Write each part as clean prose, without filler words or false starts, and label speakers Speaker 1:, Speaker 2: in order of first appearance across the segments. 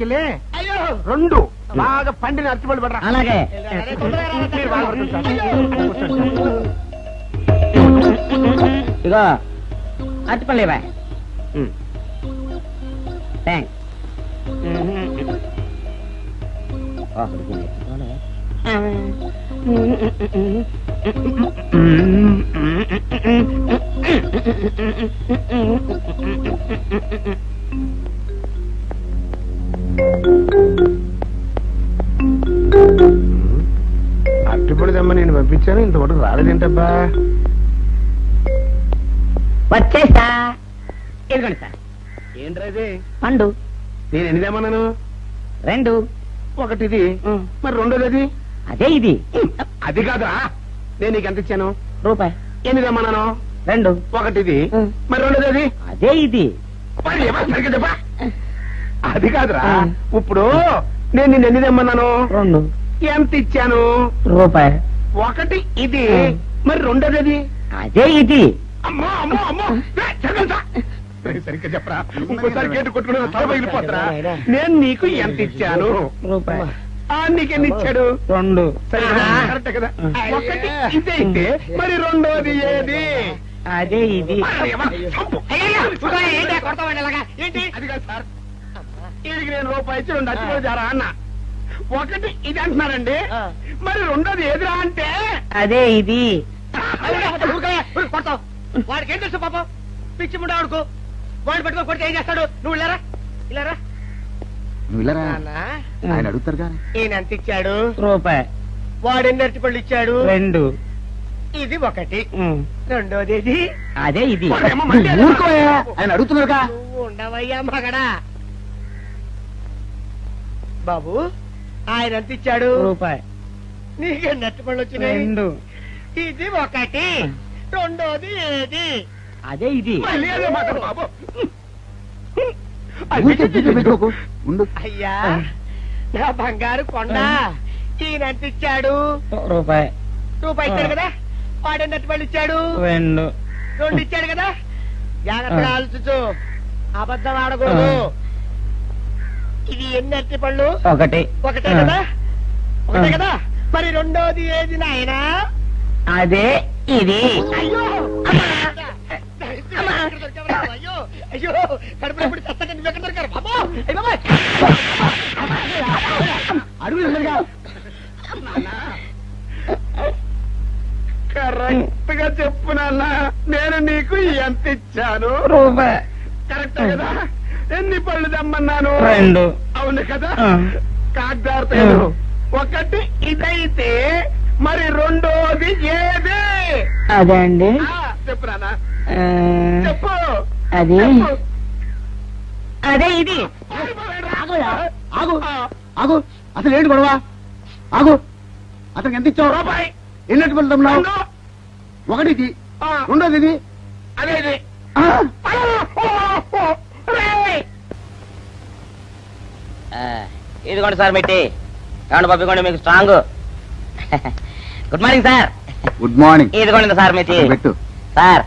Speaker 1: తీసుకెళ్ళి రెండు బాగా పండిన అరటిపళ్ళు పడరా.
Speaker 2: అలాగే
Speaker 1: మీరు బాగా పడుతుంది సార్.
Speaker 2: ఇగో అరటిపళ్ళు ఇవ్వ. థ్యాంక్స్.
Speaker 1: అరటిపళ్ళు తెమ్మ నేను పంపించాను, ఇంతవరకు రాలేదేంటబ్బా.
Speaker 2: వచ్చేసా. ఇదిగోండి సార్.
Speaker 1: ఏంట్రాది?
Speaker 2: పండు.
Speaker 1: నేను ఎన్ని తెమ్మన్నాను?
Speaker 2: 2.
Speaker 1: ఒకటిది, మరి రెండోది అది?
Speaker 2: అదే ఇది.
Speaker 1: అది కాదురా, నేను నీకు ఎంత ఇచ్చాను?
Speaker 2: రూపాయి.
Speaker 1: ఎన్ని తెమ్మన్నాను?
Speaker 2: 2.
Speaker 1: ఒకటిది, మరి రెండోది అది?
Speaker 2: అదే ఇది.
Speaker 1: మరి ఏమో సరిగ్గా చెప్పా. అది కాదురా, ఇప్పుడు నేను నిన్ను ఎన్ని తెమ్మన్నాను?
Speaker 2: 2.
Speaker 1: ఎంత ఇచ్చాను?
Speaker 2: రూపాయి.
Speaker 1: ఒకటి ఇది, మరి రెండోది అది?
Speaker 2: అదే ఇది.
Speaker 1: అమ్మో అమ్మో అమ్మో, సరిగ్గా చెప్పరా. ఇంకోసారి గేటు కొట్టుకుని తల పగిలిపోతారా. నేను నీకు ఎంత ఇచ్చాను?
Speaker 2: రూపాయి.
Speaker 1: నీకెన్ని ఇచ్చాడు?
Speaker 2: 2.
Speaker 1: కరెక్ట్ కదా. ఒకటి ఇదే అయితే మరి రెండోది ఏది?
Speaker 2: అదే ఇది.
Speaker 1: అది కాదు సార్, వీడికి నేను రూపాయి ఇచ్చి 2 అచ్చిపోయి జారా అన్న. ఒకటి ఇది అంటున్నారండి, మరి రెండోది ఏదిరా అంటే?
Speaker 2: అదే ఇది.
Speaker 3: కొడతావు. వాడికి ఏం తెలుసు పాపం, పిచ్చి ముండా వాడుకో. వాడిని పట్టుకొని కొడితే ఏం చేస్తాడు? నువ్వు ఇలారా ఇలారా.
Speaker 4: నువ్వు ఇలా ఆయన అడుగుతారుగా.
Speaker 3: ఈయన ఎంత ఇచ్చాడు?
Speaker 2: రూపాయి.
Speaker 3: వాడు ఎన్ని అరటిపళ్ళు ఇచ్చాడు?
Speaker 2: 2.
Speaker 3: ఇది ఒకటి. రెండోది ఇది.
Speaker 2: అదే ఇది.
Speaker 4: ఊరుకోయా, ఆయన అడుగుతున్నారుగా.
Speaker 3: నువ్వు ఉండవయ్యా మగడా. బాబు ఆయన ఎంత ఇచ్చాడు?
Speaker 2: రూపాయి.
Speaker 3: నీకెన్ని అరటిపళ్ళు వచ్చినాయి?
Speaker 2: 2.
Speaker 3: ఇది ఒకటి. రెండోది ఏది?
Speaker 2: అదే ఇది.
Speaker 1: మళ్ళీ అదే మాట బాబు.
Speaker 4: ఊరికే బీపీ పెట్టుకోకు, ఉండు.
Speaker 3: అయ్యా నా బంగారు కొండ, ఈయన ఎంత ఇచ్చాడు?
Speaker 2: రూపాయి.
Speaker 3: రూపాయి ఇచ్చాడు కదా. వాడు ఎన్ని అరటిపళ్ళు ఇచ్చాడు?
Speaker 2: 2.
Speaker 3: 2 ఇచ్చాడు కదా. జాగ్రత్తగా ఆలోచించు, అబద్ధం ఆడకూడదు. ఇది ఎన్ని అరటిపళ్ళు?
Speaker 2: ఒకటి.
Speaker 3: ఒకటే కదా. ఒకటే కదా. మరి రెండోది ఏది నాయనా?
Speaker 2: అదే ఇది.
Speaker 3: అయ్యో అయ్యో అయ్యో, కడుపులో ఇప్పుడు చస్తగా నువ్వు ఎక్కడ దొరికారు బాబు?
Speaker 4: అడుగు
Speaker 1: కరెక్ట్ గా చెప్పు నాన్న, నేను నీకు ఎంత ఇచ్చాను?
Speaker 2: రూపాయి.
Speaker 1: కరెక్ట్ కదా. ఎన్ని పళ్ళు తెమ్మన్నాను?
Speaker 2: 2.
Speaker 1: అవును కదా. కాగ్దారు ఒకటి ఇదైతే మరి రెండోది ఏది?
Speaker 2: అదే అండి.
Speaker 1: చెప్పు నాన్న, చెప్పు.
Speaker 2: అది అదే ఇది.
Speaker 4: ఆగు ఆగు, అసలు ఏంటి గొడవ? ఆగు, అతనికి ఎంత ఇచ్చావు?
Speaker 1: రూపాయి.
Speaker 4: ఎన్నట్టు వెళ్తున్నావు? ఒకటి ఇది, రెండోది ఇది,
Speaker 1: అదే ఇది.
Speaker 2: ఇదిగోండి సార్ మిట్టి. కాండి పంపించండి, మీకు strong. Good morning sir.
Speaker 4: Good morning.
Speaker 2: ఇదిగోండి సార్ మిట్టి.
Speaker 4: పెట్టు
Speaker 2: సార్,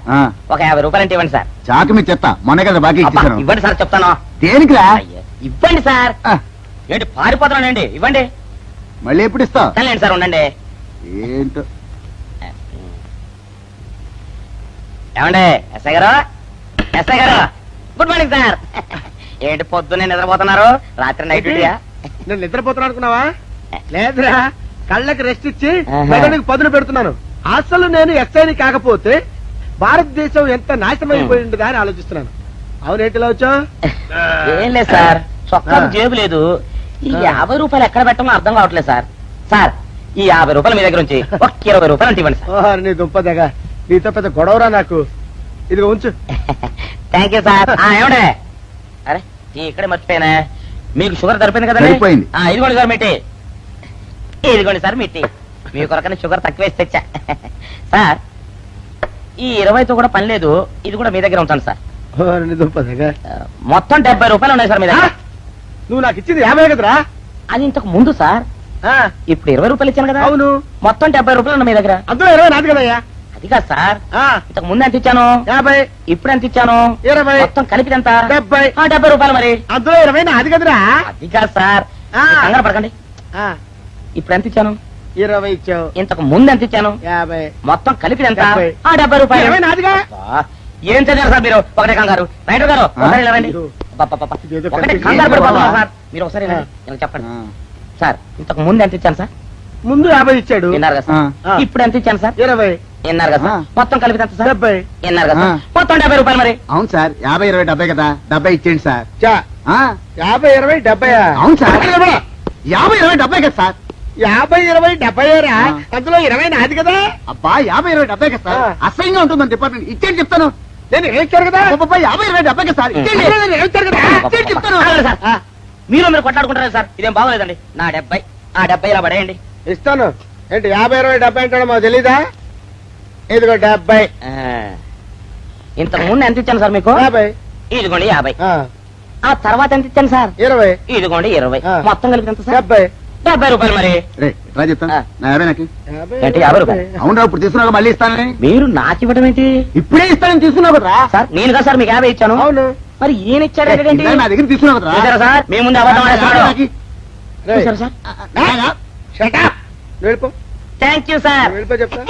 Speaker 2: ఒక 50 రూపాయలు అంటే ఇవ్వండి సార్.
Speaker 4: చాకు మీ చెత్త, మొన్న కదా బాకీ ఇచ్చేసాను.
Speaker 2: ఇవ్వండి సార్, చెప్తాను.
Speaker 4: దేనికిరా?
Speaker 2: ఇవ్వండి సార్. ఏంటి పారిపోతున్నానండి? ఇవ్వండి.
Speaker 4: మళ్ళీ ఎప్పుడు ఇస్తావు?
Speaker 2: సరేండి సార్, ఉండండి.
Speaker 4: ఏంటో.
Speaker 2: ఏమండి ఎస్ఐ గారు? ఎస్ఐ గారు, గుడ్ మార్నింగ్ సార్. ఏంటి పొద్దున్నే నిద్రపోతున్నారు? రాత్రి నైట్ డ్యూటీయా?
Speaker 3: నేను నిద్రపోతున్నా అనుకున్నావా? లేదురా, కళ్ళకి రెస్ట్ ఇచ్చి
Speaker 2: ఆహా.
Speaker 3: మెదడుకి పదును పెడుతున్నాను. అసలు నేను ఎస్ఐని కాకపోతే భారతదేశం ఎంత నాశనం అయిపోయింది అని ఆలోచిస్తున్నాను. అవునేంటిలా వచ్చావు?
Speaker 2: ఏం లేదు సార్, చొక్కాకు జేబు లేదు. ఈ 50 రూపాయలు ఎక్కడ పెట్టమో అర్థం కావట్లేదు సార్. సార్, ఈ 50 రూపాయలు మీ దగ్గర నుంచి ఒక 20 రూపాయలు అంటే ఇవ్వండి సార్.
Speaker 3: ఓహో, నీ దుంపదగా, నీతో పెద్ద గొడవరా నాకు. ఇదిగో ఉంచు.
Speaker 2: Thank you sir. ఏమండే, అరే ఇక్కడే మర్చిపోయినా, మీకు షుగర్ సరిపోయింది కదండి?
Speaker 4: సరిపోయింది.
Speaker 2: ఇదిగోండి సార్ మిట్టి. ఇదిగోండి సార్ మిట్టి. మీ కొరకనే షుగర్ తక్కువ వేసి తెచ్చా. సార్, ఈ 20తో కూడా పని లేదు, ఇది కూడా మీ దగ్గర ఉంచండి సార్.
Speaker 3: నీ దుంపదగా,
Speaker 2: మొత్తం 70 రూపాయలు ఉన్నాయి సార్ మీ దగ్గర.
Speaker 3: నువ్వు నాకు ఇచ్చింది 50 కదరా?
Speaker 2: అది ఇంతకు ముందు సార్. ఇప్పుడు 20 రూపాయలు ఇచ్చాను కదా.
Speaker 3: అవును,
Speaker 2: మొత్తం 70 రూపాయలు ఉన్నాయి మీ దగ్గర.
Speaker 3: అందులో 20 నాది కదయ్యా.
Speaker 2: అది కాదు సార్,
Speaker 3: ఆ,
Speaker 2: ఇంతకు ముందు ఎంత ఇచ్చాను,
Speaker 3: 50,
Speaker 2: ఇప్పుడు ఎంత ఇచ్చాను,
Speaker 3: 20,
Speaker 2: మొత్తం కలిపి ఎంత,
Speaker 3: 70.
Speaker 2: 70 రూపాయలు మరి.
Speaker 3: అందులో 20 నాది కదరా.
Speaker 2: అది కాదు సార్,
Speaker 3: ఆ.
Speaker 2: కంగారు పడకండి.
Speaker 3: ఆ,
Speaker 2: ఇప్పుడు ఎంత ఇచ్చాను,
Speaker 3: 20 ఇచ్చావు,
Speaker 2: ఇంతకు ముందు ఎంత ఇచ్చాను,
Speaker 3: 50.
Speaker 2: మొత్తం కలిపి ఎంత,
Speaker 3: 70.
Speaker 2: 70 రూపాయలు.
Speaker 3: 20 నాదిగా.
Speaker 2: అబ్బా, ఏం చదివారు సార్ మీరు, ఒకటే కంగారు. రైటర్ గారు ఒకసారి ఇలా రండి.
Speaker 3: అయ్యో.
Speaker 2: అబ్బబ్బబ్బబ్బ.
Speaker 3: ఇదేదో
Speaker 2: ఒకటే
Speaker 3: కనిపించింది.
Speaker 2: కంగారు పడిపోతున్నారు సార్, మీరు ఒకసారి ఇలా రండి. ఇలా చెప్పండి సార్. ఇంతకు ముందు ఎంత ఇచ్చాను సార్,
Speaker 3: ముందు 50 ఇచ్చాడు,
Speaker 2: విన్నారు కదా సార్.
Speaker 3: ఆ.
Speaker 2: ఇప్పుడు ఎంత ఇచ్చాను సార్,
Speaker 3: 20,
Speaker 2: విన్నారు కదా సార్. మొత్తం కలిపి ఎంత సార్,
Speaker 3: 70.
Speaker 2: విన్నారు కదా సార్.
Speaker 4: ఆ.
Speaker 2: మొత్తం 70 రూపాయలు మరి.
Speaker 4: అవును సార్, 50, 20, 70 కదా, 70 ఇచ్చేయండి సార్.
Speaker 3: చా,
Speaker 4: ఆ,
Speaker 3: 50, 20, 70.
Speaker 4: అవును సార్, 50, 20, 70 కదా సార్.
Speaker 3: 50, 20, 70 రా.
Speaker 4: ఆ.
Speaker 3: అందులో 20 నాది కదా.
Speaker 4: అబ్బా 50, 20, 70 కదా సార్.
Speaker 3: ఆ.
Speaker 4: అసహ్యంగా ఉంటుంది మన డిపార్ట్మెంట్. ఇచ్చేయండి చెప్తాను.
Speaker 3: నేను ఇచ్చారు కదా.
Speaker 4: అబ్బబ్బా, 50, 20, 70 కదా సార్. ఇచ్చేయండి.
Speaker 3: నేను ఇచ్చారు కదా.
Speaker 4: ఇచ్చేయండి చెప్తాను.
Speaker 2: ఆగండి సార్.
Speaker 3: ఆ,
Speaker 2: మీరు కొట్లాడుకుంటారు సార్, ఇదేం బాగోలేదండి. నా 70, ఆ 70 ఇలా పడేయండి.
Speaker 3: ఇస్తాను. ఏంటి 50, 20, 70 అంటాడు మాకు తెలీదా? ఇదిగో 70.
Speaker 2: ఇంతకు ముందు ఎంత ఇచ్చాను సార్ మీకు,
Speaker 3: 50.
Speaker 2: ఇదిగోండి 50.
Speaker 3: ఆ,
Speaker 2: ఆ తర్వాత ఎంత ఇచ్చాను సార్,
Speaker 3: 20.
Speaker 2: ఇదిగోండి 20.
Speaker 3: ఆ.
Speaker 2: మొత్తం కలిపి ఎంత సార్,
Speaker 3: 70.
Speaker 2: 70 రూపాయలు మరి.
Speaker 4: రే, రా చెప్తాను.
Speaker 2: ఆ.
Speaker 4: నా 50 నాకు.
Speaker 3: 50,
Speaker 2: ఏంటి, 50 రూపాయలు?
Speaker 4: అవునరా, ఇప్పుడు తీసుకున్నాక మళ్ళీ ఇస్తానని.
Speaker 2: మీరు నాకు ఇవ్వడం ఏంటి
Speaker 4: ఇప్పుడే ఇస్తానని తీసుకున్నావు కదరా.
Speaker 2: సార్, నేను కదా సార్ మీకు 50 ఇచ్చాను.
Speaker 3: అవును.
Speaker 2: మరి ఈయన ఇచ్చాడు ఏంటి,
Speaker 4: ఇందాక నా దగ్గర తీసుకున్నావు కదరా.
Speaker 2: చూసారా సార్, మీ ముందు అబద్ధం ఆడేస్తున్నాడు.
Speaker 4: నాకు.
Speaker 3: రేయ్,
Speaker 2: చూసారా సార్.
Speaker 4: నాగా?
Speaker 3: shut up. నువ్వు వెళ్ళిపో.
Speaker 2: Thank you sir.
Speaker 3: నువ్వు వెళ్ళిపో చెప్తా.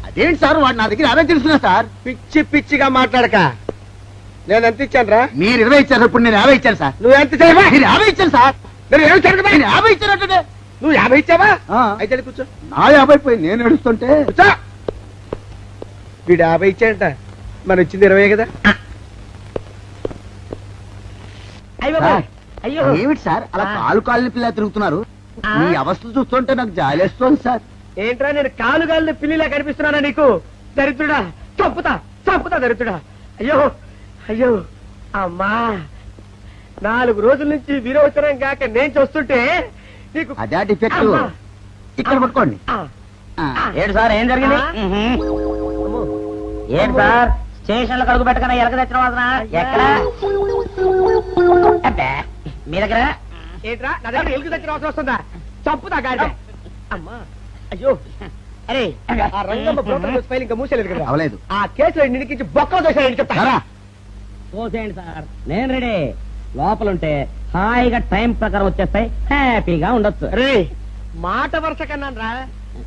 Speaker 4: అదేంటి సార్, వాడు నా దగ్గర 50 తీసుకున్నా సార్.
Speaker 3: పిచ్చి పిచ్చిగా మాట్లాడక. నేను ఎంత ఇచ్చాను రా?
Speaker 4: మీరు 20 ఇచ్చారు, ఇప్పుడు నేను 50 ఇచ్చాను సార్.
Speaker 3: నువ్వు ఎంత చేయవా?
Speaker 4: మీరు 50 ఇచ్చాను సార్.
Speaker 3: నేను ఏమి ఇచ్చాను కదా?
Speaker 4: నేను 50 ఇచ్చానంటే
Speaker 3: నువ్వు 50 ఇచ్చావా?
Speaker 4: ఆ.
Speaker 3: అయితే వెళ్ళి కూర్చో.
Speaker 4: నా 50 పోయి నేను ఏడుస్తుంటే.
Speaker 3: కూర్చో. వీడు 50 ఇచ్చాడంట, మనం ఇచ్చింది 20 కదా.
Speaker 2: అయ్యో
Speaker 4: సార్,
Speaker 2: అయ్యో.
Speaker 4: ఏమిటి సార్ అలా
Speaker 2: ఆ.
Speaker 4: కాలు కాలిన పిల్ల తిరుగుతున్నారు?
Speaker 2: ఆ.
Speaker 4: మీ అవస్థలు చూస్తుంటే నాకు జాలేస్తోంది సార్.
Speaker 3: ఏంట్రా, నేను కాలుగాలిన పిల్లిలా కనిపిస్తున్నానా నీకు? దరిద్రుడా, చంపుతా చంపుతా దరిద్రుడా. అయ్యో అయ్యో అమ్మా, 4 రోజుల నుంచి విరోచనం కాక నేను చూస్తుంటే నీకు
Speaker 4: అదే డిఫెక్ట్.
Speaker 3: అమ్మా.
Speaker 4: ఇక్కడ పట్టుకోండి.
Speaker 3: ఆ,
Speaker 4: ఆ.
Speaker 2: ఏంటి సార్, ఏం జరిగింది?
Speaker 3: ఆ. అమ్మో.
Speaker 2: ఏంటి సార్, స్టేషన్ లో కడుగు పెట్టకనే ఎలక తెచ్చిన వాసన ఎక్కడ? అబ్బే, మీ దగ్గర
Speaker 3: ఏంట్రా, నా దగ్గర ఎలుగు తెచ్చిన అవసరం వస్తుందా? చంపుతా గాడిద. అమ్మా, అయ్యో. అరే, ఆ రంగమ్మ బ్రోకర్ ఫైల్ ఇంకా మూసేలేదు కదా.
Speaker 4: అవలేదు.
Speaker 3: ఆ కేసులో నిడికించి బొక్కలు దోశాడని చెప్తా.
Speaker 4: రారా.
Speaker 2: పోసేయండి సార్, నేను రెడీ. లోపలుంటే హాయిగా టైం ప్రకారం వచ్చేస్తాయి, హ్యాపీగా ఉండొచ్చు.
Speaker 3: రే, మాట వరుస కన్నాను రా.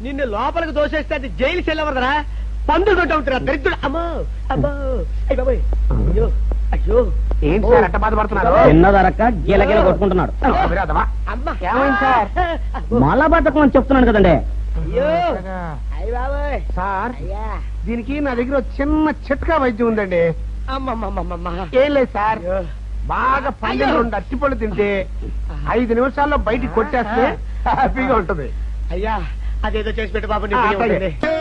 Speaker 3: నిన్ను లోపలికి దోసేస్తే అది జైలు చెల్లవరదరా, పందులు దొడ్డ ఉంటారా దరిద్రుడు. అమ్మో అమ్మో, అయ్య బాబోయ్, అయ్యో అయ్యో.
Speaker 1: ఏంటి సార్ అట్ట బాధపడుతున్నారు?
Speaker 2: చిన్నదరక్క గిలగిల కొట్టుకుంటున్నాడు.
Speaker 1: విరాదమా?
Speaker 3: అమ్మా,
Speaker 1: ఏమైంది సార్?
Speaker 2: మలబద్ధకం అని చెప్తున్నాను కదండి.
Speaker 3: అయ్యో అయ్య బాబోయ్.
Speaker 1: సార్,
Speaker 3: అయ్యా,
Speaker 1: దీనికి నా దగ్గర ఒక చిన్న చిట్కా వైద్యం ఉందండి.
Speaker 3: అమ్మమ్మమ్మమ్మ.
Speaker 1: ఏం లేదు సార్,
Speaker 3: అయ్యో.
Speaker 1: బాగా పల్లెలు 2 అరటిపళ్ళు తింటే 5 నిమిషాల్లో బయటికి కొట్టేస్తే హ్యాపీగా ఉంటది.
Speaker 3: అయ్యా, అదేదో చేసి పెట్టు బాబు, నీ
Speaker 1: ఆ,
Speaker 3: పుణ్యం
Speaker 1: అట్లాగే.
Speaker 3: ఉంటుంది.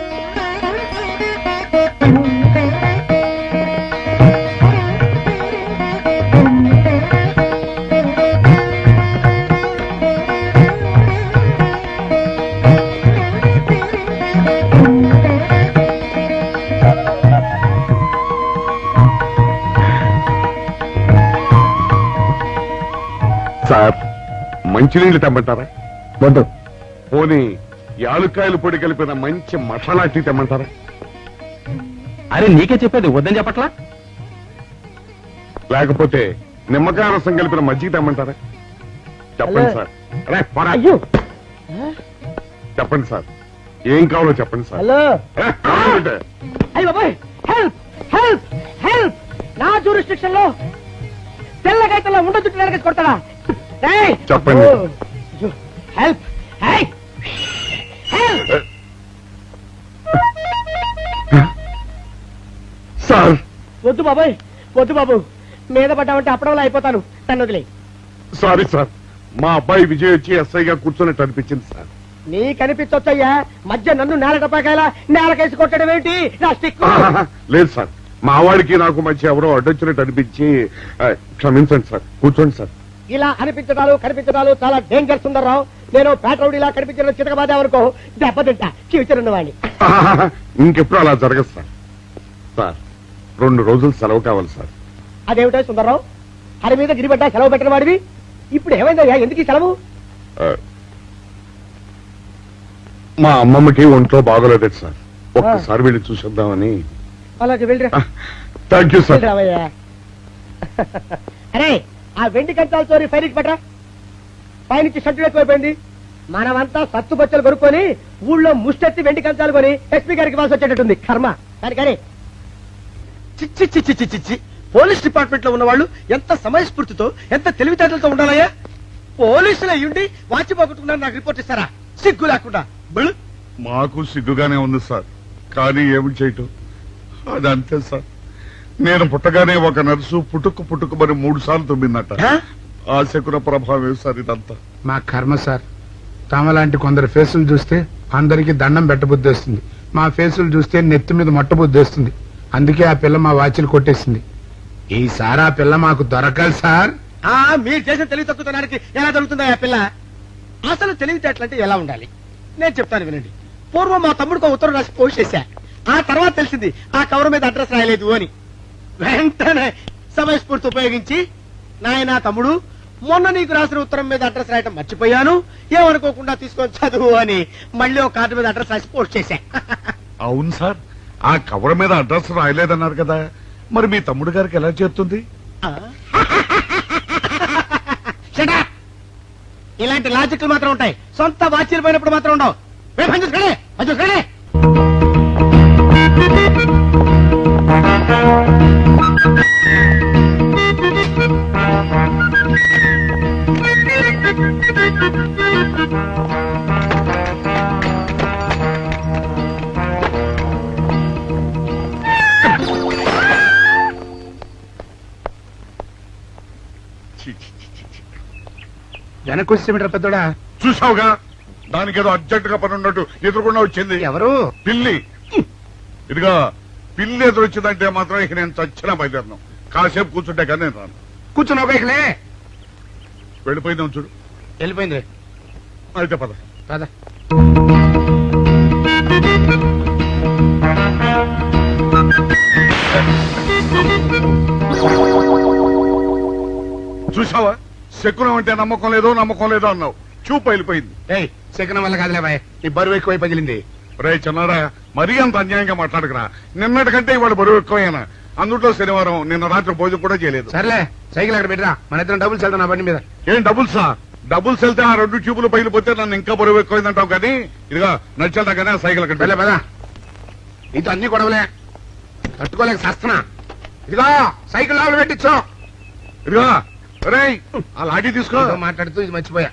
Speaker 5: సార్, మంచినీళ్ళు తెమ్మంటారా?
Speaker 4: వద్దు.
Speaker 5: పోనీ యాలుక్కాయలు పొడి కలిపిన మంచి మసాలా టీ తెమ్మంటారా?
Speaker 1: అరే నీకే చెప్పేది వద్దని చెప్పట్లా?
Speaker 5: లేకపోతే నిమ్మకాయ రసం కలిపిన మజ్జిగ తెమ్మంటారా? చెప్పండి సార్. అరే, పోరా.
Speaker 3: అయ్యో.
Speaker 5: చెప్పండి సార్, ఏం కావాలో చెప్పండి సార్.
Speaker 3: హలో.
Speaker 5: ఏ, కావాలంటే.
Speaker 3: అయ్య బాబాయ్, హెల్ప్ హెల్ప్ హెల్ప్. నా జ్యూరిస్డిక్షన్ లో తెల్లగైతల్లో ఉండ చుట్టూ నరకేసి కొడతాడా? ఏయ్!
Speaker 5: చెప్పండి.
Speaker 3: ఓ, అయ్యో, హెల్ప్. ఏయ్! హెల్ప్.
Speaker 5: సార్,
Speaker 3: వద్దు బాబాయ్, వద్దు బాబు. మీద పడ్డామంటే అప్పడంలో అయిపోతాను, నన్ను వదిలే.
Speaker 5: సారీ సార్, మా అబ్బాయి విజయ్ వచ్చి ఎస్ఐగా కూర్చున్నట్టు అనిపించింది సార్.
Speaker 3: నీ కనిపించొచ్చయ్యా, మధ్య నన్ను నేల టపాకాయలా నేలకేసి కొట్టడం ఏంటి? నా స్టిక్.
Speaker 5: లేదు సార్, మా వాడికి నాకు మధ్య ఎవరో అడ్డొచ్చినట్టు అనిపించి క్షమించండి సార్. కూర్చోండి సార్.
Speaker 3: ఇలా అనిపించడాలు కనిపించడాలు చాలా డేంజర్ సుందర్రావు. నేను పేట్రౌడీలా కనిపించడం చితకబాదావనుకో, దెబ్బతింటా ఫ్యూచర్ ఉన్నవాడిని.
Speaker 5: ఇంకెప్పుడు అలా జరగదు సార్. సార్, 2 రోజులు సెలవు కావాలి సార్.
Speaker 3: అదేమిటో సుందర్రావు, హరి మీద గిరిబడ్డా సెలవు పెట్టిన వాడివి, ఇప్పుడు ఏమైందయ్యా, ఎందుకు ఈ సెలవు?
Speaker 5: మా అమ్మమ్మకి ఒంట్లో బాగోలేదు సార్. ఒక్కసారి వెళ్ళి చూసేద్దామని.
Speaker 3: అలాగే వెళ్ళరా
Speaker 5: థ్యాంక్ యూ సార్.
Speaker 3: రావయ్యా. అరే ఆ వెండి కంచాల చోరీ ఫైల్కి పట్రా. పైనుంచి షెడ్యూల్ ఎక్కువైపోయింది. మనమంతా సత్తు బచ్చలు కొనుక్కొని ఊళ్ళో ముష్టెత్తి వెండి కంచాలు కొని ఎస్పీ గారికి ఇవ్వాల్సి వచ్చేటట్టుంది. కర్మ కానీ
Speaker 1: చిచ్చి చిచ్చి చిచ్చి చిచ్చి పోలీస్ డిపార్ట్మెంట్ లో ఉన్న వాళ్ళు ఎంత సమయస్ఫూర్తితో ఎంత తెలివితేటలతో ఉండాలయ్యా. పోలీసులు అయ్యుండి వాచి పోగొట్టుకున్నారు నాకు రిపోర్ట్ ఇస్తారా? సిగ్గు లేకుండా బళ్ళు.
Speaker 5: మాకు సిగ్గుగానే ఉంది సార్, కానీ ఏమి చేయటం అదంతే సార్. నేను పుట్టగానే ఒక నర్సు పుట్టుకు మరి 3 సార్లు తుమ్మిందట. ఆ శకున ప్రభావం సార్ ఇదంతా.
Speaker 6: మా కర్మ సార్. తమలాంటి కొందరు ఫేసులు చూస్తే అందరికి దండం పెట్టబుద్ధి వస్తుంది. మా ఫేసులు చూస్తే నెత్తి మీద మొట్టబుద్ధి వస్తుంది. అందుకే ఆ పిల్ల మా వాచిలు కొట్టేసింది. ఈసారి ఆ పిల్ల మాకు దొరకాలి సార్.
Speaker 1: మీరు చేసిన తెలివి తక్కువతనానికి ఎలా జరుగుతుందా ఆ పిల్ల? అసలు తెలివితేటలంటే ఎలా ఉండాలి నేను చెప్తాను వినండి. పూర్వం మా తమ్ముడికి ఉత్తరం రాసి పోస్ట్ చేశా. ఆ తర్వాత తెలిసింది ఆ కవర్ మీద అడ్రస్ రాయలేదు అని. వెంటనే సమయస్ఫూర్తి ఉపయోగించి నాయనా తమ్ముడు మొన్న నీకు రాసిన ఉత్తరం మీద అడ్రస్ రాయటం మర్చిపోయాను, ఏమనుకోకుండా తీసుకొని చదువు అని మళ్ళీ ఒక కార్డు మీద అడ్రస్ రాసి పోస్ట్ చేశా.
Speaker 5: అవును సార్, ఆ కవర్ మీద అడ్రస్ రాయలేదన్నారు కదా, మరి మీ తమ్ముడు గారికి ఎలా చేరుతుంది?
Speaker 1: Shut up! ఇలాంటి లాజిక్లు మాత్రం ఉంటాయి, సొంత వాచీలు పోయినప్పుడు మాత్రం ఉండవు. పని చూసుకోండి, పని చూసుకోండి.
Speaker 6: వెనక్కి వచ్చేమిట్రా పెద్దోడా?
Speaker 5: చూసావుగా, దానికేదో అర్జెంట్ గా పని ఉన్నట్టు ఎదురుకుండా వచ్చింది.
Speaker 6: ఎవరు?
Speaker 5: పిల్లి. ఇదిగా పిల్లి ఎదురొచ్చిందంటే మాత్రం ఇక నేను చచ్చినా బయలుదేరను. కాసేపు కూర్చుంటే కానీ నేను రాను.
Speaker 6: కూర్చున్నావు బైక్లే.
Speaker 5: వెళ్ళిపోయిందాం చూడు.
Speaker 6: వెళ్ళిపోయింది.
Speaker 5: అయితే పద.
Speaker 6: పద.
Speaker 5: చూసావా, శకునం అంటే నమ్మకం లేదో అన్నావు. చూపు వెళ్ళిపోయింది.
Speaker 6: ఏయ్, శకునం వల్ల కాదులే బాయ్, నీ బరువు ఎక్కువై పగిలింది.
Speaker 5: రే చిన్నారా, మరీ అంత అన్యాయంగా మాట్లాడకురా. నిన్నటికంటే ఇవాళ బరువు ఎక్కువైనా. అందులో శనివారం నిన్న రాత్రి భోజనం కూడా చేయలేదు.
Speaker 6: సర్లే, సైకిల్ అక్కడ పెట్టరా, మన ఇద్దరం డబ్బులు వెళ్తాం నా బండి మీద.
Speaker 5: ఏం డబుల్సా? డబుల్స్ వెళ్తే ఆ 2 ట్యూబులు పగిలిపోతే నన్ను ఇంకా బరువు ఎక్కువైందంటావు. కానీ ఇదిగా నడిచేదా కానీ ఆ సైకిల్ అక్కడ
Speaker 6: వెళ్ళే పదా. నీతో అన్ని గొడవలే, తట్టుకోలేక సస్తున్నా. ఇదిగో సైకిల్ లోపల పెట్టించు.
Speaker 5: ఇదిగా రే, ఆ లాఠీ తీసుకో.
Speaker 6: ఏదో మాట్లాడుతూ ఇది మర్చిపోయా.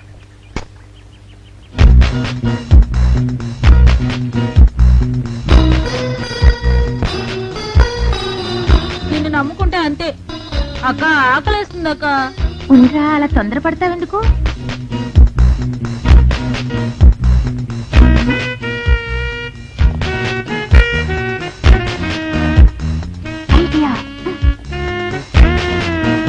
Speaker 7: నిన్ను నమ్ముకుంటే అంతే అక్క. ఆకలేస్తుంది అక్క.
Speaker 8: ఉండరా, అలా తొందరపడతావెందుకు? ఐడియా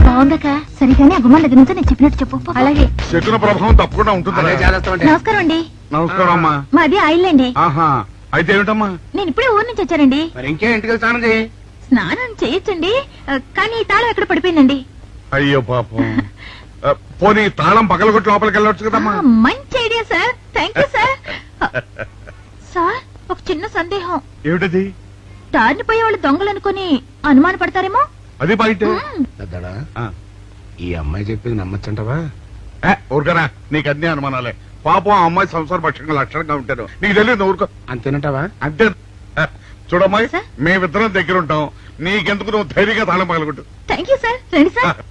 Speaker 8: బాగుందక్క. సరిగానే ఆ గుమ్మం దగ్గర నుంచి నేను చెప్పినట్టు చెప్పు. అలాగే.
Speaker 5: శకున ప్రభావం తప్పకుండా ఉంటుంది.
Speaker 6: అదే చేస్తామంటే.
Speaker 8: నమస్కారం అండి.
Speaker 5: నమస్కారం అమ్మా.
Speaker 8: మాది ఆయిల్ అండి.
Speaker 5: ఆహా, అయితే ఏమిటమ్మా?
Speaker 8: నేను ఇప్పుడే ఊరు నుంచి వచ్చానండి.
Speaker 6: మరి ఇంకే ఇంటికి వెళ్ళి స్నానం చేయి.
Speaker 8: స్నానం చేయొచ్చండి, కానీ ఈ తాళం ఎక్కడ పడిపోయిందండి.
Speaker 5: అయ్యో పాపం. పోనీ తాళం పగలగొట్టి లోపలికి వెళ్ళొచ్చు కదమ్మా.
Speaker 8: మంచి idea sir, thank you sir. Sir, ఒక చిన్న సందేహం.
Speaker 5: ఏమిటది?
Speaker 8: దారిని పోయే వాళ్ళు దొంగలు అనుకుని అనుమాన పడతారేమో.
Speaker 5: అది బయట.
Speaker 6: పెద్దడా, ఈ అమ్మాయి చెప్పింది నమ్మచ్చంటవా?
Speaker 5: ఊరుకరా, నీకు అన్ని అనుమానాలే. పాపం ఆ అమ్మాయి సంసార పక్షంగా లక్షణంగా ఉంటాను. నీకు తెలియదు, ఊరుకో.
Speaker 6: అంతేనంటావా?
Speaker 5: అంతే. చూడమ్మాయి,
Speaker 8: సార్?
Speaker 5: మేమిద్దరం దగ్గర ఉంటాం. నీకెందుకు, నువ్వు ధైర్యంగా తాళం పగలగొట్టు.
Speaker 8: Thank you sir. రండి సార్.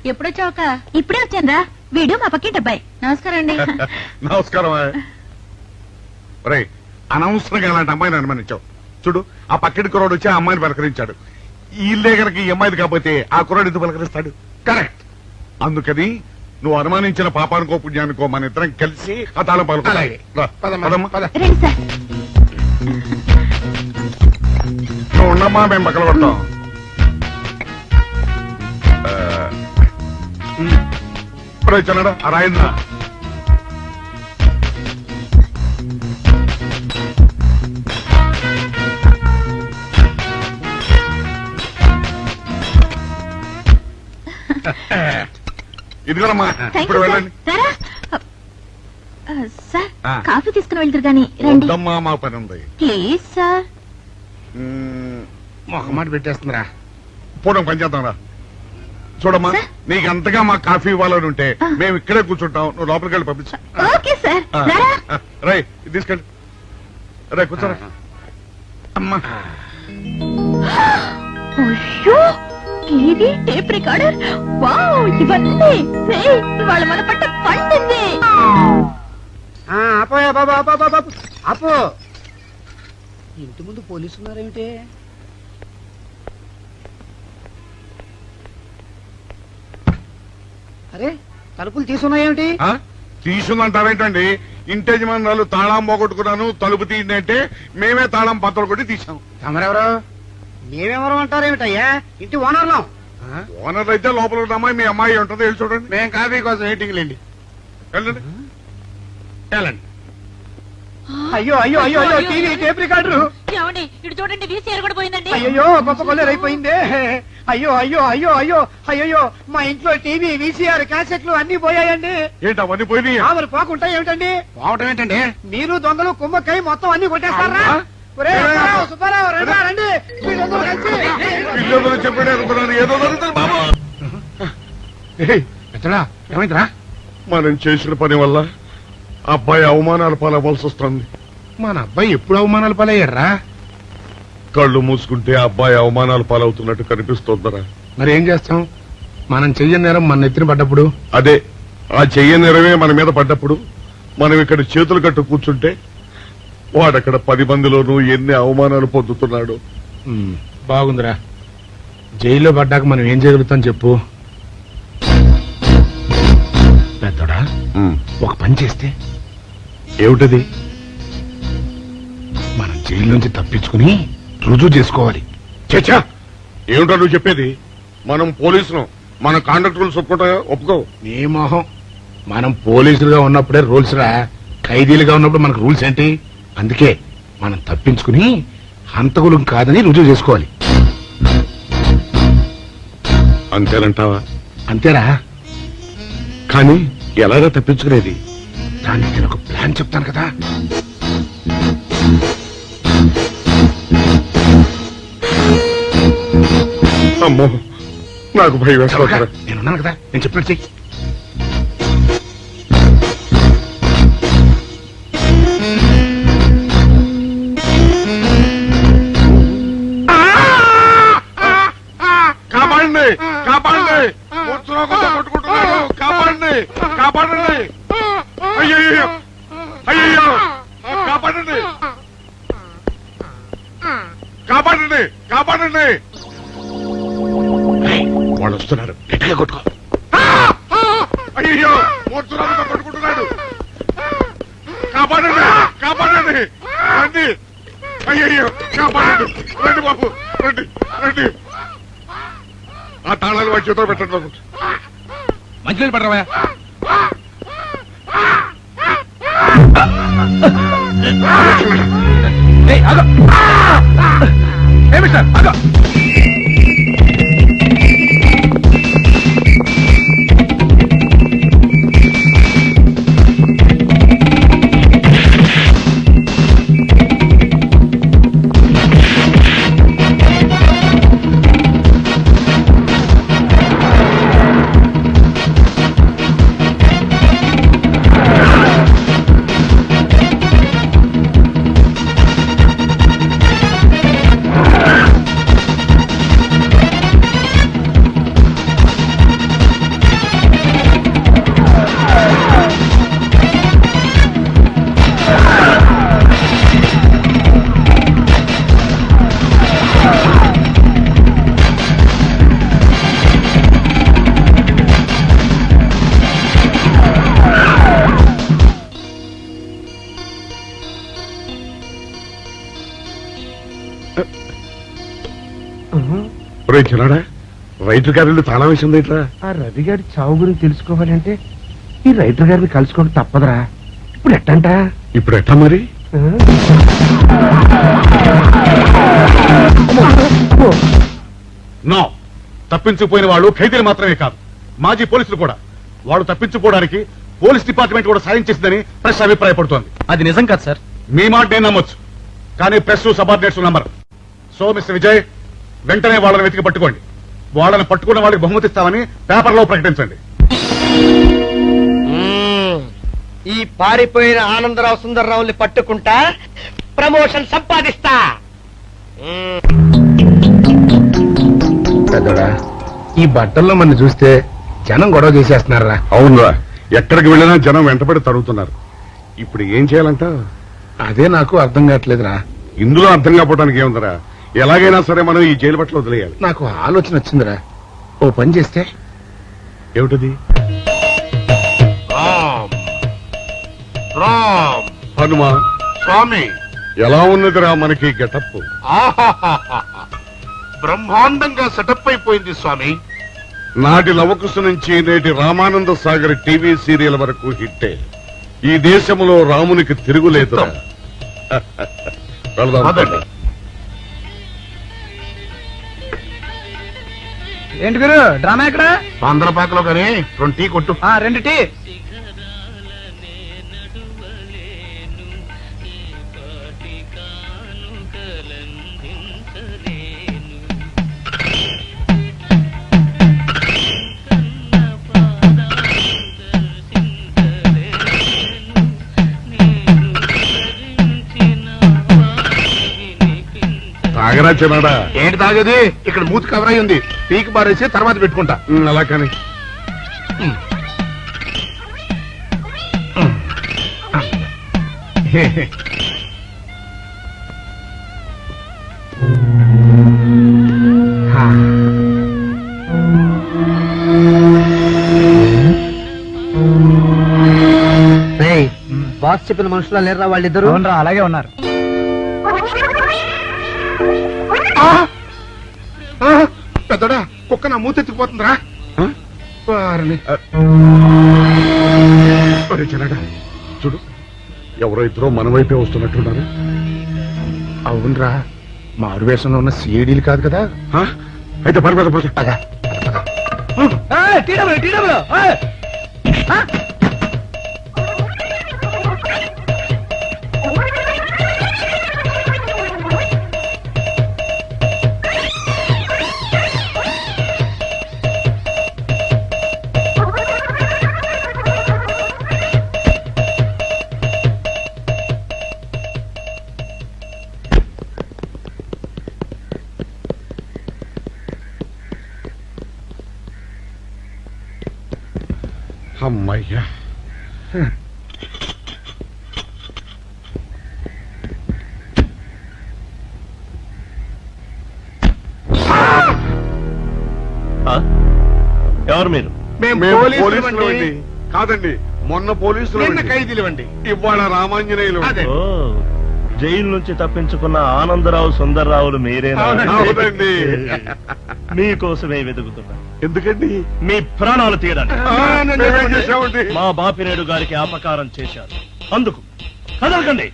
Speaker 7: ఎప్పుడొచ్చావుక?
Speaker 8: ఇప్పుడే వచ్చాను రా. వీడు మా పక్కింటి అబ్బాయి.
Speaker 7: నమస్కారం అండి.
Speaker 5: నమస్కారం. రే, అనవసరంగా అలాంటి అమ్మాయిని అనుమానించావు. చూడు, ఆ పక్కింటి కుర్రాడు వచ్చి ఆ అమ్మాయిని పలకరించాడు. ఈ ఇల్లే కనుక ఈ అమ్మాయిది కాకపోతే ఆ కుర్రాడు ఎందుకు పలకరిస్తాడు? కరెక్ట్. అందుకని నువ్వు అనుమానించిన పాపానికో పుణ్యానికో మన ఇద్దరం కలిసి ఆ తాళం పలుకు.
Speaker 6: అలాగే. పద.
Speaker 8: రండి సార్.
Speaker 5: నువ్వు ఉండమ్మా, మేము పక్కన పడతాం. చిన్నడా ఆ రాయిందా? ఇదిగోనమ్మా,
Speaker 8: థ్యాంక్
Speaker 5: ఇప్పుడు
Speaker 8: యూ సార్.
Speaker 5: వెళ్ళండి.
Speaker 8: రారా. సార్
Speaker 5: ఆ.
Speaker 8: కాఫీ తీసుకుని వెళ్తారు గాని రండి
Speaker 5: వద్దమ్మా మా పని ఉంది.
Speaker 8: Please sir.
Speaker 6: మొహమాట పెట్టేస్తుందిరా.
Speaker 5: పోవడం పని చేద్దాంరా. చూడమ్మా,
Speaker 8: సార్?
Speaker 5: నీకు అంతగా మా కాఫీ ఇవ్వాలని ఉంటే
Speaker 8: ఆ.
Speaker 5: మేము ఇక్కడే కూర్చుంటాం, నువ్వు లోపలికి వెళ్ళి పంపించు.
Speaker 8: Okay sir. రారా.
Speaker 5: రై తీసుకెళ్ళి రై కూర్చోరా.
Speaker 6: అమ్మా
Speaker 8: అయ్యో టీవీ టేప్ రికార్డర్ వావ్ ఇవన్నీ రేయ్, ఇవాళ మన పట్ట పండింది.
Speaker 1: ఆపోయా బాబా బాబు ఆపో. ఇంటి ముందు పోలీసు ఉన్నారేమిటి? అరే తలుపులు తీసున్నాయేమిటి?
Speaker 5: తీసుందంటారేంటండి? ఇంటి యజమానురాలు తాళం పోగొట్టుకున్నాను, తలుపు తీయండి అంటే మేమే తాళం పత్రాలు కొట్టి తీసాం.
Speaker 6: తమరెవరు?
Speaker 1: మేమెవరు అంటారేమిటయ్యా? ఇంటి ఓనర్లం.
Speaker 5: ఓనర్ అయితే లోపల ఉన్న అమ్మాయి మీ అమ్మాయి ఉంటుంది, వెళ్ళి చూడండి.
Speaker 6: మేము కాఫీ కోసం మీటింగ్ లేండి.
Speaker 5: వెళ్ళండి.
Speaker 6: వెళ్ళండి.
Speaker 1: అయ్యో అయ్యో అయ్యో అయ్యో టీవీ టేప్ రికార్డరు.
Speaker 7: ఏమండి ఇటు చూడండి వీసీఆర్ కూడా పోయిందండి.
Speaker 1: అయ్యో గొప్ప కొల్లేరు అయిపోయిందే. అయ్యో అయ్యో అయ్యో అయ్యో అయ్యో మా ఇంట్లో టీవీ వీసీఆర్ క్యాసెట్లు అన్ని పోయాయండి.
Speaker 5: ఏంటి అవన్నీ పోయినాయి?
Speaker 1: మరి పోకుంటా ఏమిటండి?
Speaker 6: పోవటం ఏంటండి?
Speaker 1: మీరు దొంగలు కుమ్మక్కై మొత్తం అన్ని కొట్టేస్తారా? ఒరే, సుబ్బారావు, సుబ్బారావు, రండి, రండి. మీరందరూ కలిసి.
Speaker 5: పిల్లలు చెప్పాడు అనుకున్నాను, ఏదో జరుగుతుంది బాబు.
Speaker 6: ఎత్తడా ఏమైందిరా?
Speaker 5: మనం చేసిన పని వల్ల అబ్బాయి అవమానాలు పాలవలసి వస్తుంది.
Speaker 6: మన అబ్బాయి ఎప్పుడు అవమానాలు పాలయ్యారా?
Speaker 5: కళ్ళు మూసుకుంటే అబ్బాయి అవమానాలు పాలవుతున్నట్టు కనిపిస్తోందరా.
Speaker 6: మరి ఏం చేస్తాం? మనం చెయ్యని నేరం మన నెత్తిన పడ్డప్పుడు.
Speaker 5: అదే ఆ చెయ్యని నెరవే మన మీద పడ్డప్పుడు మనం ఇక్కడ చేతులు కట్టు కూర్చుంటే వాడక్కడ 10 మందిలోనూ ఎన్ని అవమానాలు పొందుతున్నాడు.
Speaker 6: బాగుందిరా. జైల్లో పడ్డాక మనం ఏం చేయగలుగుతాం చెప్పు. పెద్దోడా ఒక పని చేస్తే
Speaker 5: ఏమిటది?
Speaker 6: మనం జైలు నుంచి తప్పించుకుని రుజువు చేసుకోవాలి.
Speaker 5: చచ్చా, ఏమిటో నువ్వు చెప్పేది? మనం పోలీసులు, మన కాంట్రాక్టర్లు ఒప్పుకో.
Speaker 6: నీ మొహం. మనం పోలీసులుగా ఉన్నప్పుడే రూల్స్ రా. ఖైదీలుగా ఉన్నప్పుడు మనకు రూల్స్ ఏంటి? అందుకే మనం తప్పించుకుని హంతకులం కాదని రుజువు చేసుకోవాలి.
Speaker 5: అంతేనంటావా?
Speaker 6: అంతేరా.
Speaker 5: కానీ ఎలాగా తప్పించుకునేది?
Speaker 6: దానికి నేను ఒక ప్లాన్ చెప్తాను కదా.
Speaker 5: అమ్మో, నాకు భయం వేస్తా.
Speaker 6: నేనున్నాను కదా, నేను చెప్పినట్టు చెయ్యి.
Speaker 5: కాపాడండి, కాపాడండి, మూర్ఛలోకంతో కొట్టుకుంటున్నాడు. కాపాడండి, కాపాడండి. అయ్యయ్యో, అయ్యయ్యో, కాపాడండి, కాపాడండి, కాపాడండి.
Speaker 6: వాళ్ళు వస్తున్నారు, గట్టిగా కొట్టుకో.
Speaker 5: అయ్యో, మూర్ఛలోకంతో కొట్టుకుంటున్నాడు. కాపాడండి, కాపాడండి, రండి. అయ్యయ్యో, కాపాడండి, రండి బాబు, రండి, రండి. ఆ తాళాలు వాడి చేతిలో పెట్టండి బాబు.
Speaker 6: మంచినీళ్ళు పడరావా?
Speaker 5: చిన్నాడా, రైతు గారి తాళం వేసింది ఇట్లా.
Speaker 3: ఆ రవి గారి చావు గురించి తెలుసుకోవాలంటే ఈ రైటర్ గారిని కలుసుకోవడం తప్పదురా. ఇప్పుడు ఎట్టంట?
Speaker 5: ఇప్పుడు ఎట్టా మరి? నో, తప్పించిపోయిన వాళ్ళు ఖైదీలు మాత్రమే కాదు, మాజీ పోలీసులు కూడా. వాళ్ళు తప్పించుకోవడానికి పోలీస్ డిపార్ట్మెంట్ కూడా సాయం చేసిందని ప్రెస్ అభిప్రాయపడుతోంది.
Speaker 3: అది నిజం కాదు సార్.
Speaker 5: మీ మాట నేను నమ్మొచ్చు, కానీ press subordinates number. So mister Vijay, వెంటనే వాళ్ళని వెతికి పట్టుకోండి. వాళ్ళని పట్టుకున్న వాళ్ళకి బహుమతిస్తామని పేపర్లో ప్రకటించండి.
Speaker 3: ఈ పారిపోయిన ఆనందరావు సుందర్రావుని పట్టుకుంటా ప్రమోషన్ సంపాదిస్తా.
Speaker 6: పెద్దోడా, ఈ బట్టల్లో మన చూస్తే జనం గొడవ చేసేస్తున్నారా?
Speaker 5: అవునురా, ఎక్కడికి వెళ్ళినా జనం వెంటబడి తరుగుతున్నారు. ఇప్పుడు ఏం చేయాలంట?
Speaker 6: అదే నాకు అర్థం కావట్లేదురా.
Speaker 5: ఇందులో అర్థం కాకపోవడానికి ఏముందిరా? ఎలాగైనా సరే మనం ఈ జైలు బట్టలు వదిలేయాలి.
Speaker 6: నాకు ఆలోచన వచ్చిందిరా. ఓ పని చేస్తే
Speaker 5: ఏమిటది? హనుమా
Speaker 9: స్వామి,
Speaker 5: ఎలా ఉన్నదిరా మనకి గెటప్?
Speaker 9: బ్రహ్మాండంగా సెటప్ అయిపోయింది స్వామి.
Speaker 5: నాటి లవకుశ నుంచి నేటి రామానంద సాగర్ టీవీ సీరియల్ వరకు హిట్టే. ఈ దేశంలో రామునికి తిరుగులేదురా. వెళదాం.
Speaker 9: పదండి.
Speaker 3: ఏంటి గురు డ్రామా ఎక్కడ?
Speaker 9: ఆంధ్రపాకలో కానీ 2 టీ కొట్టు.
Speaker 3: 2 టీ.
Speaker 5: తాగరా చిన్నాడా?
Speaker 9: ఏంటి తాగేది? ఇక్కడ మూతి కవర్ అయి ఉంది. పీకి బారేసి తర్వాత పెట్టుకుంటా.
Speaker 5: అలా కానీ
Speaker 3: బాస్ చెప్పిన మనుషులా లేరా వాళ్ళిద్దరు? అలాగే ఉన్నారు.
Speaker 9: పెద్దడా, కుక్క నా మూతి ఎత్తుకుపోతుందిరా.
Speaker 5: చిన్నాడా చూడు, ఎవరో ఇద్దరు మన వైపే వస్తున్నట్టున్నారు.
Speaker 6: అవునరా, మారు వేషంలో ఉన్న సీడీలు కాదు కదా.
Speaker 5: అయితే పర్వాలేదు. అమ్మయ్యా,
Speaker 9: ఎవరు మీరు?
Speaker 5: మేము పోలీసులు అండి. కాదండి, మొన్న పోలీసులు
Speaker 9: నిన్న ఖైదీలు అండి.
Speaker 5: ఇవాళ రామాంజనేయులు.
Speaker 9: అదే.
Speaker 10: జైలు నుంచి తప్పించుకున్న ఆనందరావు సుందర్రావులు మీరేనా?
Speaker 5: అవునండి.
Speaker 10: మీకోసమే వెతుకుతున్నా.
Speaker 5: ఎందుకండి?
Speaker 10: మీ ప్రాణాలు తీయడానికి.
Speaker 5: మేమేం చేశామండి?
Speaker 10: మా బాపినేడు గారికి అపకారం చేశారు, అందుకు కదలకండి.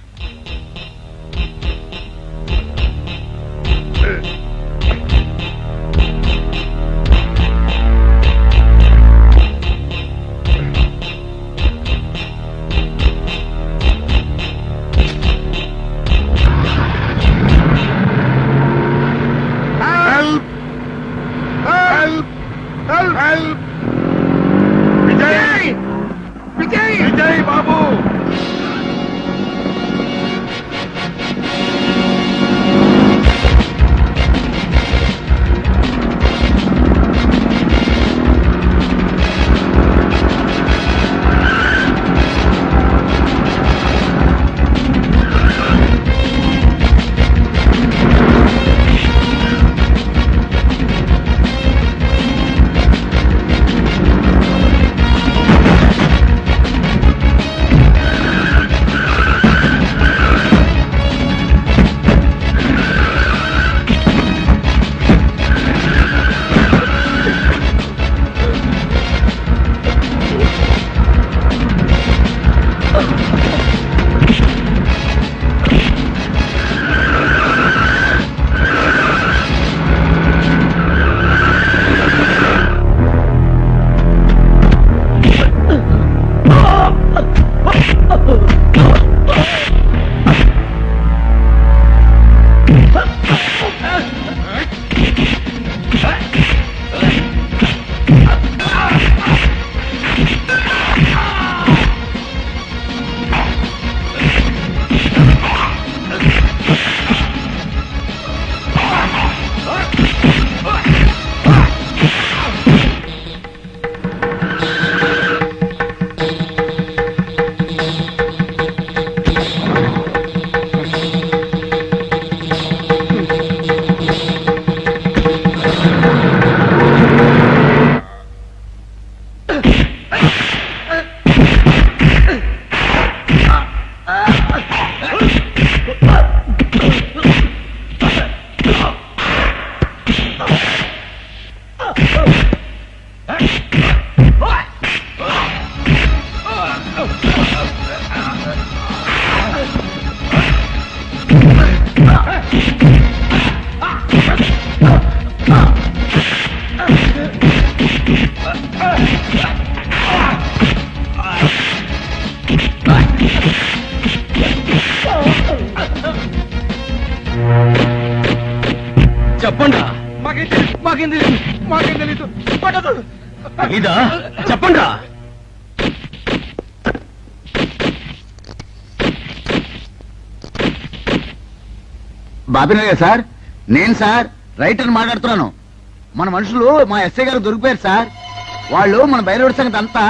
Speaker 5: విజయ్! విజయ్! విజయ్ బాబు!
Speaker 3: చెప్పండి
Speaker 1: మాకేం తెలీదు పట్టదు.
Speaker 3: ఇదా చెప్పండి
Speaker 4: బాబినయ్య సార్, నేను సార్ రైటర్ మాట్లాడుతున్నాను. మన మనుషులు మా ఎస్ఐ గారు దొరికిపోయారు సార్. వాళ్ళు మన బయలుదేరి సంగతి అంతా.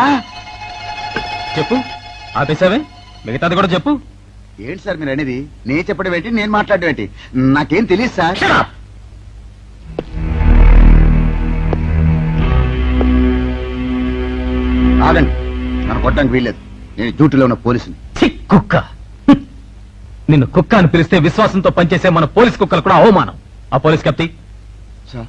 Speaker 3: చెప్పు, ఆపేసావే, మిగతాది కూడా చెప్పు.
Speaker 4: ఏంటి సార్ మీరు అనేది? నేను చెప్పడం ఏంటి, నేను మాట్లాడడం ఏంటి? నాకేం తెలియదు సార్. ఆగండి, నన్ను కొట్టడానికి వీల్లేదు. నేను డ్యూటీలో ఉన్న పోలీసుని.
Speaker 3: కుక్క నిన్ను కుక్క అని పిలిస్తే విశ్వాసంతో పనిచేసే మన పోలీస్ కుక్కలు కూడా అవమానం. ఆ పోలీస్ కప్తి
Speaker 4: సార్